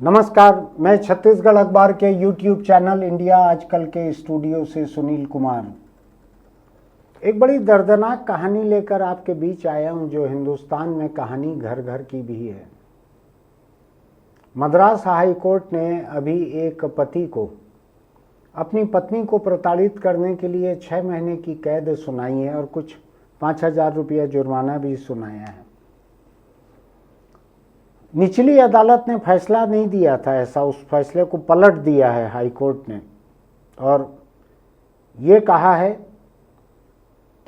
नमस्कार, मैं छत्तीसगढ़ अखबार के YouTube चैनल इंडिया आजकल के स्टूडियो से सुनील कुमार एक बड़ी दर्दनाक कहानी लेकर आपके बीच आया हूं, जो हिंदुस्तान में कहानी घर घर की भी है। मद्रास हाई कोर्ट ने अभी एक पति को अपनी पत्नी को प्रताड़ित करने के लिए 6 महीने की कैद सुनाई है और कुछ 5,000 रुपया जुर्माना भी सुनाया है। निचली अदालत ने फैसला नहीं दिया था ऐसा, उस फैसले को पलट दिया है हाई कोर्ट ने और ये कहा है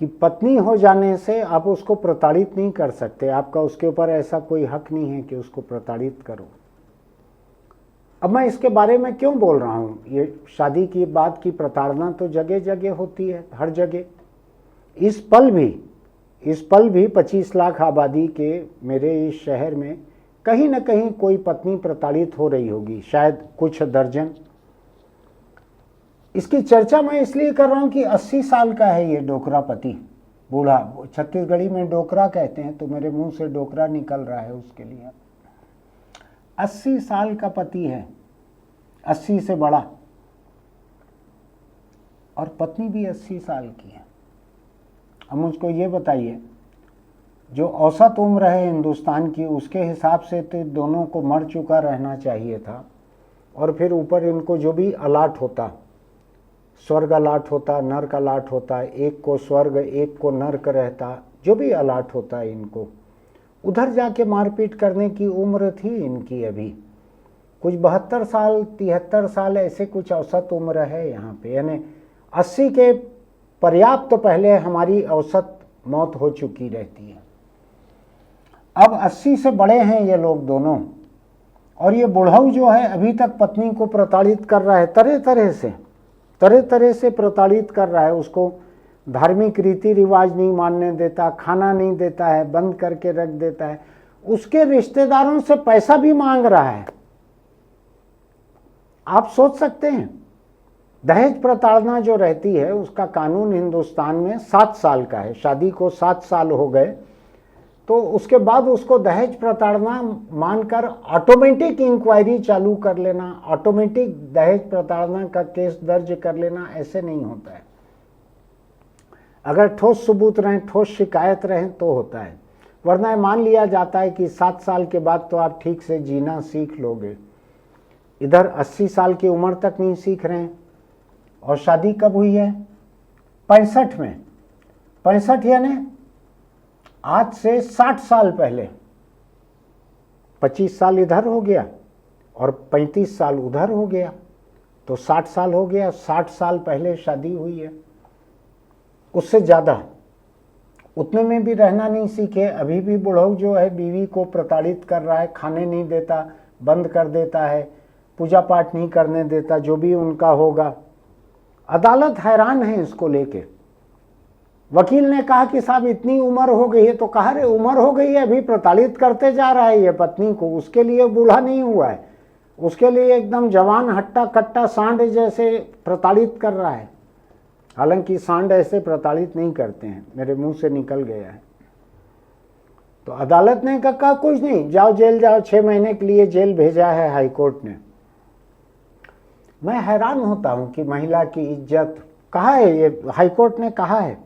कि पत्नी हो जाने से आप उसको प्रताड़ित नहीं कर सकते, आपका उसके ऊपर ऐसा कोई हक नहीं है कि उसको प्रताड़ित करो। अब मैं इसके बारे में क्यों बोल रहा हूँ? ये शादी की बात की प्रताड़ना तो जगह जगह होती है, हर जगह। इस पल भी 25 लाख आबादी के मेरे इस शहर में कहीं न कहीं कोई पत्नी प्रताड़ित हो रही होगी, शायद कुछ दर्जन। इसकी चर्चा मैं इसलिए कर रहा हूं कि 80 साल का है ये डोकरा पति, बूढ़ा। छत्तीसगढ़ी में डोकरा कहते हैं, तो मेरे मुंह से डोकरा निकल रहा है उसके लिए। 80 साल का पति है, 80 से बड़ा, और पत्नी भी 80 साल की है। अब मुझको ये बताइए, जो औसत उम्र है हिंदुस्तान की, उसके हिसाब से तो दोनों को मर चुका रहना चाहिए था, और फिर ऊपर इनको जो भी अलाट होता, स्वर्ग अलाट होता, नर्क अलाट होता, एक को स्वर्ग एक को नर्क रहता, जो भी अलाट होता है इनको, उधर जाके मारपीट करने की उम्र थी इनकी अभी कुछ 72 साल 73 साल ऐसे कुछ औसत उम्र है यहाँ पे। यानी 80 के पर्याप्त पहले हमारी औसत मौत हो चुकी रहती है। अब 80 से बड़े हैं ये लोग दोनों, और ये बुढ़ऊ जो है अभी तक पत्नी को प्रताड़ित कर रहा है, तरह तरह से प्रताड़ित कर रहा है। उसको धार्मिक रीति रिवाज नहीं मानने देता, खाना नहीं देता है, बंद करके रख देता है, उसके रिश्तेदारों से पैसा भी मांग रहा है। आप सोच सकते हैं, दहेज प्रताड़ना जो रहती है उसका कानून हिंदुस्तान में 7 साल का है। शादी को 7 साल हो गए तो उसके बाद उसको दहेज प्रताड़ना मानकर ऑटोमेटिक इंक्वायरी चालू कर लेना, ऑटोमेटिक दहेज प्रताड़ना का केस दर्ज कर लेना, ऐसे नहीं होता है। अगर ठोस सबूत रहें, ठोस शिकायत रहें तो होता है, वरना मान लिया जाता है कि 7 साल के बाद तो आप ठीक से जीना सीख लोगे। इधर 80 साल की उम्र तक नहीं सीख रहे हैं। और शादी कब हुई है? 65 में। 65 यानी आज से 60 साल पहले। 25 साल इधर हो गया और 35 साल उधर हो गया, तो 60 साल हो गया। 60 साल पहले शादी हुई है, उससे ज़्यादा। उतने में भी रहना नहीं सीखे, अभी भी बुढ़ऊ जो है बीवी को प्रताड़ित कर रहा है, खाने नहीं देता, बंद कर देता है, पूजा पाठ नहीं करने देता, जो भी उनका होगा। अदालत हैरान है इसको लेके। वकील ने कहा कि साहब इतनी उम्र हो गई है, तो कहा रे उम्र हो गई है, अभी प्रताड़ित करते जा रहा है ये पत्नी को, उसके लिए बूढ़ा नहीं हुआ है, उसके लिए एकदम जवान हट्टा कट्टा सांड जैसे प्रताड़ित कर रहा है। हालांकि सांड ऐसे प्रताड़ित नहीं करते हैं, मेरे मुंह से निकल गया है। तो अदालत ने कहा कुछ नहीं, जाओ जेल जाओ, 6 महीने के लिए जेल भेजा है हाई कोर्ट ने। मैं हैरान होता हूं कि महिला की इज्जत कहा है, ये हाई कोर्ट ने कहा है,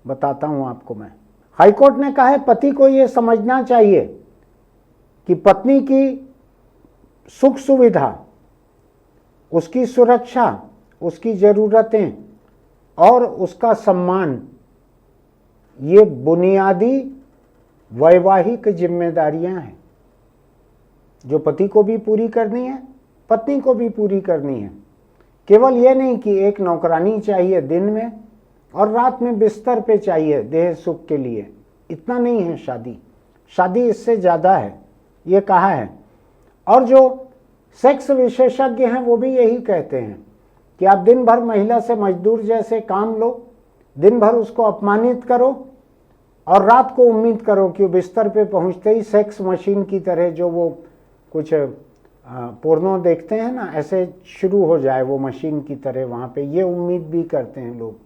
बताता हूं आपको मैं। हाई कोर्ट ने कहा है पति को यह समझना चाहिए कि पत्नी की सुख सुविधा, उसकी सुरक्षा, उसकी जरूरतें और उसका सम्मान, ये बुनियादी वैवाहिक जिम्मेदारियां हैं जो पति को भी पूरी करनी है, पत्नी को भी पूरी करनी है। केवल ये नहीं कि एक नौकरानी चाहिए दिन में और रात में बिस्तर पे चाहिए देह सुख के लिए, इतना नहीं है शादी। शादी इससे ज़्यादा है, ये कहा है। और जो सेक्स विशेषज्ञ हैं वो भी यही कहते हैं कि आप दिन भर महिला से मजदूर जैसे काम लो, दिन भर उसको अपमानित करो और रात को उम्मीद करो कि वो बिस्तर पे पहुंचते ही सेक्स मशीन की तरह, जो वो कुछ पोर्नो देखते हैं ना, ऐसे शुरू हो जाए वो मशीन की तरह वहाँ पे, ये उम्मीद भी करते हैं लोग।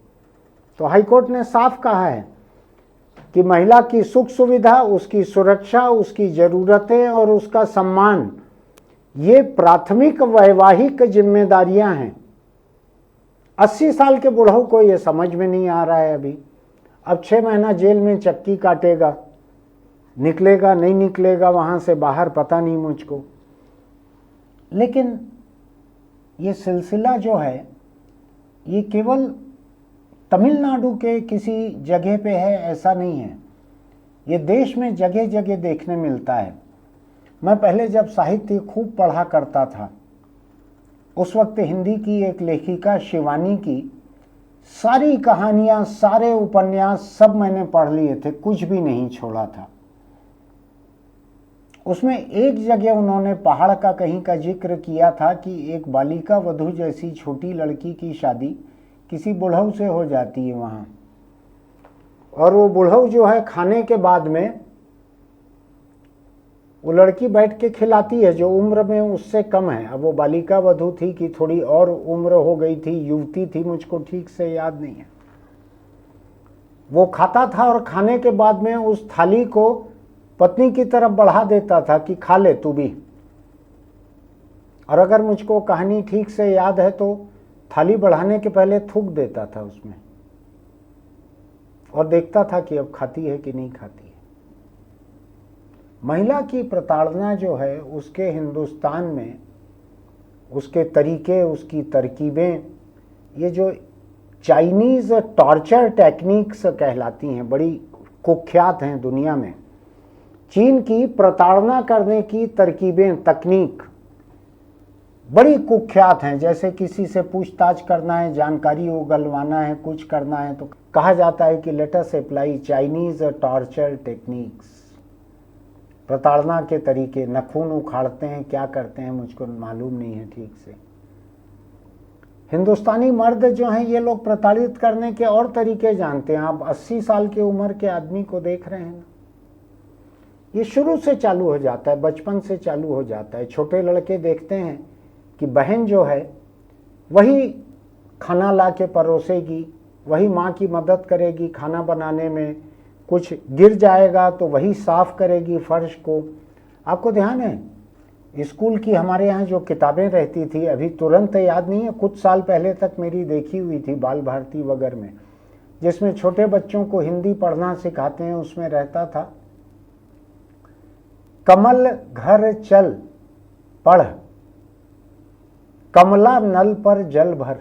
तो हाई कोर्ट ने साफ कहा है कि महिला की सुख सुविधा, उसकी सुरक्षा, उसकी ज़रूरतें और उसका सम्मान, ये प्राथमिक वैवाहिक जिम्मेदारियां हैं। 80 साल के बूढ़ों को ये समझ में नहीं आ रहा है अभी। अब 6 महीना जेल में चक्की काटेगा, निकलेगा नहीं निकलेगा वहाँ से बाहर पता नहीं मुझको। लेकिन ये सिलसिला जो है ये केवल तमिलनाडु के किसी जगह पे है ऐसा नहीं है, ये देश में जगह जगह देखने मिलता है। मैं पहले जब साहित्य खूब पढ़ा करता था, उस वक्त हिंदी की एक लेखिका शिवानी की सारी कहानियाँ, सारे उपन्यास सब मैंने पढ़ लिए थे, कुछ भी नहीं छोड़ा था। उसमें एक जगह उन्होंने पहाड़ का कहीं का जिक्र किया था कि एक बालिका वधू जैसी छोटी लड़की की शादी किसी बुढ़ऊ से हो जाती है वहाँ, और वो बुढ़ऊ जो है खाने के बाद में वो लड़की बैठ के खिलाती है जो उम्र में उससे कम है। अब वो बालिका वधू थी कि थोड़ी और उम्र हो गई थी, युवती थी, मुझको ठीक से याद नहीं है। वो खाता था और खाने के बाद में उस थाली को पत्नी की तरफ बढ़ा देता था कि खा ले तू भी। और अगर मुझको कहानी ठीक से याद है तो थाली बढ़ाने के पहले थूक देता था उसमें और देखता था कि अब खाती है कि नहीं खाती है। महिला की प्रताड़ना जो है उसके हिंदुस्तान में उसके तरीके, उसकी तरकीबें, ये जो चाइनीज टॉर्चर टेक्निक्स कहलाती हैं, बड़ी कुख्यात हैं दुनिया में। चीन की प्रताड़ना करने की तरकीबें, तकनीक बड़ी कुख्यात हैं। जैसे किसी से पूछताछ करना है, जानकारी उगलवाना है, कुछ करना है तो कहा जाता है कि let us apply Chinese torture techniques. प्रताड़ना के तरीके, नखून उखाड़ते हैं, क्या करते हैं मुझको मालूम नहीं है ठीक से। हिंदुस्तानी मर्द जो हैं ये लोग प्रताड़ित करने के और तरीके जानते हैं। आप 80 साल की उम्र के आदमी को देख रहे हैं ना, ये शुरू से चालू हो जाता है, बचपन से चालू हो जाता है। छोटे लड़के देखते हैं कि बहन जो है वही खाना ला के परोसेगी, वही माँ की मदद करेगी खाना बनाने में, कुछ गिर जाएगा तो वही साफ करेगी फर्श को। आपको ध्यान है स्कूल की हमारे यहाँ जो किताबें रहती थी, अभी तुरंत याद नहीं है, कुछ साल पहले तक मेरी देखी हुई थी बाल भारती वगैरह में, जिसमें छोटे बच्चों को हिंदी पढ़ना सिखाते हैं। उसमें रहता था कमल घर चल पढ़, कमला नल पर जल भर।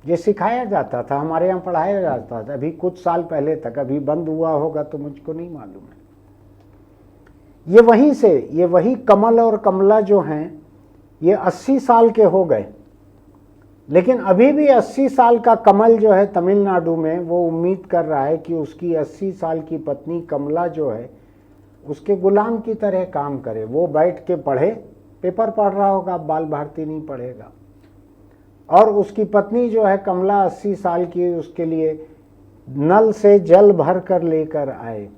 ये सिखाया जाता था, हमारे यहाँ पढ़ाया जाता था अभी कुछ साल पहले तक। अभी बंद हुआ होगा तो मुझको नहीं मालूम है। ये वहीं से, ये वही कमल और कमला जो हैं ये 80 साल के हो गए, लेकिन अभी भी 80 साल का कमल जो है तमिलनाडु में वो उम्मीद कर रहा है कि उसकी 80 साल की पत्नी कमला जो है उसके गुलाम की तरह काम करे। वो बैठ के पढ़े, पेपर पढ़ रहा होगा, बाल भारती नहीं पढ़ेगा। और उसकी पत्नी जो है कमला 80 साल की, उसके लिए नल से जल भर कर लेकर आए।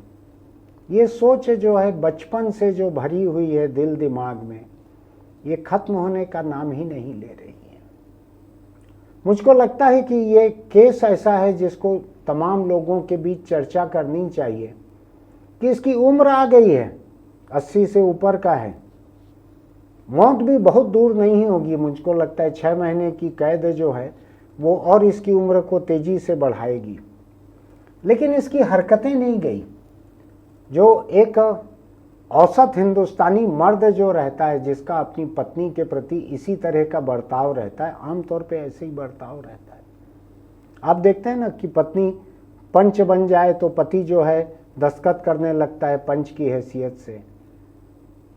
ये सोच जो है बचपन से जो भरी हुई है दिल दिमाग में, ये खत्म होने का नाम ही नहीं ले रही है। मुझको लगता है कि ये केस ऐसा है जिसको तमाम लोगों के बीच चर्चा करनी चाहिए कि इसकी उम्र आ गई है, 80 से ऊपर का है, मौत भी बहुत दूर नहीं होगी। मुझको लगता है 6 महीने की कैद जो है वो और इसकी उम्र को तेजी से बढ़ाएगी। लेकिन इसकी हरकतें नहीं गई। जो एक औसत हिंदुस्तानी मर्द जो रहता है, जिसका अपनी पत्नी के प्रति इसी तरह का बर्ताव रहता है, आमतौर पे ऐसे ही बर्ताव रहता है। आप देखते हैं ना कि पत्नी पंच बन जाए तो पति जो है दस्तखत करने लगता है पंच की हैसियत से।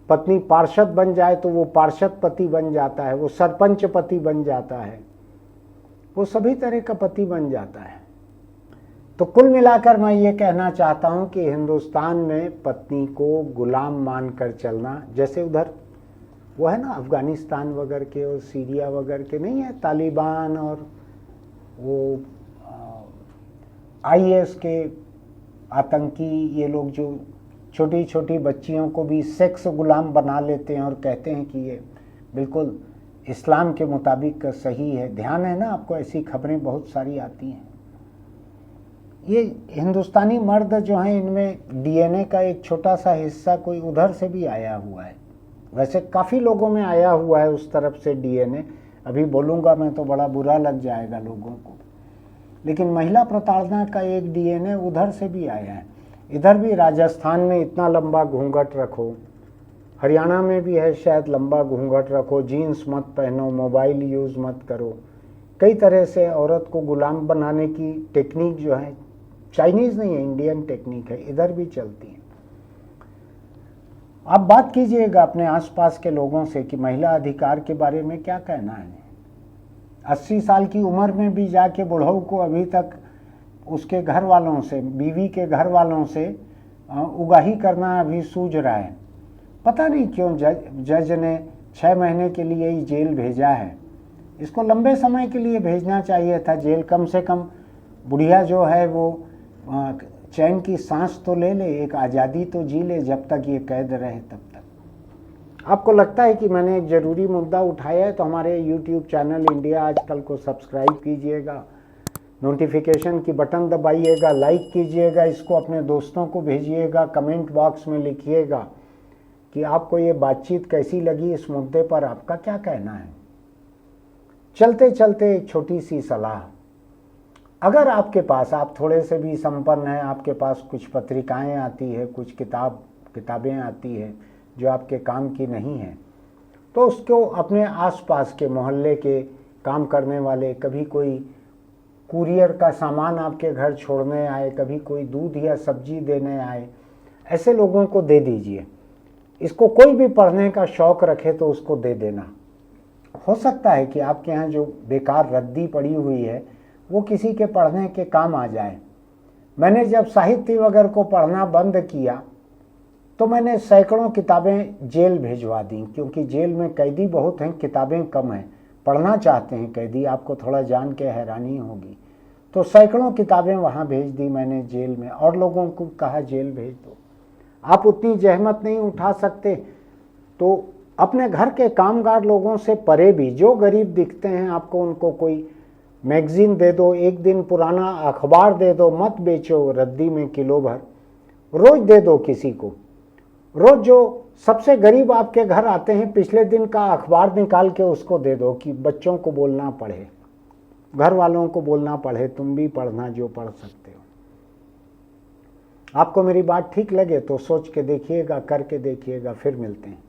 पत्नी पार्षद बन जाए तो वो पार्षद पति बन जाता है, वो सरपंच पति बन जाता है, वो सभी तरह का पति बन जाता है। तो कुल मिलाकर मैं ये कहना चाहता हूँ कि हिंदुस्तान में पत्नी को गुलाम मानकर चलना, जैसे उधर वो है ना अफगानिस्तान वगैरह के और सीरिया वगैरह के नहीं है, तालिबान और वो IS के आतंकी, ये लोग जो छोटी छोटी बच्चियों को भी सेक्स गुलाम बना लेते हैं और कहते हैं कि ये बिल्कुल इस्लाम के मुताबिक सही है। ध्यान है ना आपको, ऐसी खबरें बहुत सारी आती हैं। ये हिंदुस्तानी मर्द जो हैं इनमें DNA का एक छोटा सा हिस्सा कोई उधर से भी आया हुआ है, वैसे काफ़ी लोगों में आया हुआ है उस तरफ से डीएनए, अभी बोलूँगा मैं तो बड़ा बुरा लग जाएगा लोगों को, लेकिन महिला प्रताड़ना का एक डीएनए उधर से भी आया है। इधर भी राजस्थान में इतना लंबा घूंघट रखो, हरियाणा में भी है शायद लंबा घूंघट रखो, जीन्स मत पहनो, मोबाइल यूज़ मत करो, कई तरह से औरत को गुलाम बनाने की टेक्निक जो है, चाइनीज़ नहीं है, इंडियन टेक्निक है, इधर भी चलती है। आप बात कीजिएगा अपने आसपास के लोगों से कि महिला अधिकार के बारे में क्या कहना है। 80 साल की उम्र में भी जाके बुढ़ऊ को अभी तक उसके घर वालों से, बीवी के घर वालों से उगाही करना अभी सूझ रहा है। पता नहीं क्यों जज ने 6 महीने के लिए ही जेल भेजा है। इसको लंबे समय के लिए भेजना चाहिए था जेल, कम से कम बुढ़िया जो है वो चैन की सांस तो ले ले, एक आज़ादी तो जी ले, जब तक ये कैद रहे तब तक। आपको लगता है कि मैंने एक ज़रूरी मुद्दा उठाया है तो हमारे YouTube चैनल इंडिया आजकल को सब्सक्राइब कीजिएगा, नोटिफिकेशन की बटन दबाइएगा, लाइक कीजिएगा, इसको अपने दोस्तों को भेजिएगा, कमेंट बॉक्स में लिखिएगा कि आपको ये बातचीत कैसी लगी, इस मुद्दे पर आपका क्या कहना है। चलते चलते एक छोटी सी सलाह, अगर आपके पास, आप थोड़े से भी संपन्न हैं, आपके पास कुछ पत्रिकाएं आती है, कुछ किताबें आती है जो आपके काम की नहीं है, तो उसको अपने आसपास के मोहल्ले के काम करने वाले, कभी कोई कुरियर का सामान आपके घर छोड़ने आए, कभी कोई दूध या सब्जी देने आए, ऐसे लोगों को दे दीजिए। इसको कोई भी पढ़ने का शौक़ रखे तो उसको दे देना। हो सकता है कि आपके यहाँ जो बेकार रद्दी पड़ी हुई है वो किसी के पढ़ने के काम आ जाए। मैंने जब साहित्य वगैरह को पढ़ना बंद किया तो मैंने सैकड़ों किताबें जेल भिजवा दी, क्योंकि जेल में कैदी बहुत हैं, किताबें कम हैं, पढ़ना चाहते हैं कैदी, आपको थोड़ा जान के हैरानी होगी। तो सैकड़ों किताबें वहाँ भेज दी मैंने जेल में, और लोगों को कहा जेल भेज दो। आप उतनी जहमत नहीं उठा सकते तो अपने घर के कामगार लोगों से परे भी जो गरीब दिखते हैं आपको, उनको कोई मैगजीन दे दो, एक दिन पुराना अखबार दे दो, मत बेचो रद्दी में किलो भर, रोज दे दो किसी को। रोज जो सबसे गरीब आपके घर आते हैं पिछले दिन का अखबार निकाल के उसको दे दो कि बच्चों को बोलना पढ़े, घर वालों को बोलना पढ़े, तुम भी पढ़ना जो पढ़ सकते हो। आपको मेरी बात ठीक लगे तो सोच के देखिएगा, करके देखिएगा, फिर मिलते हैं।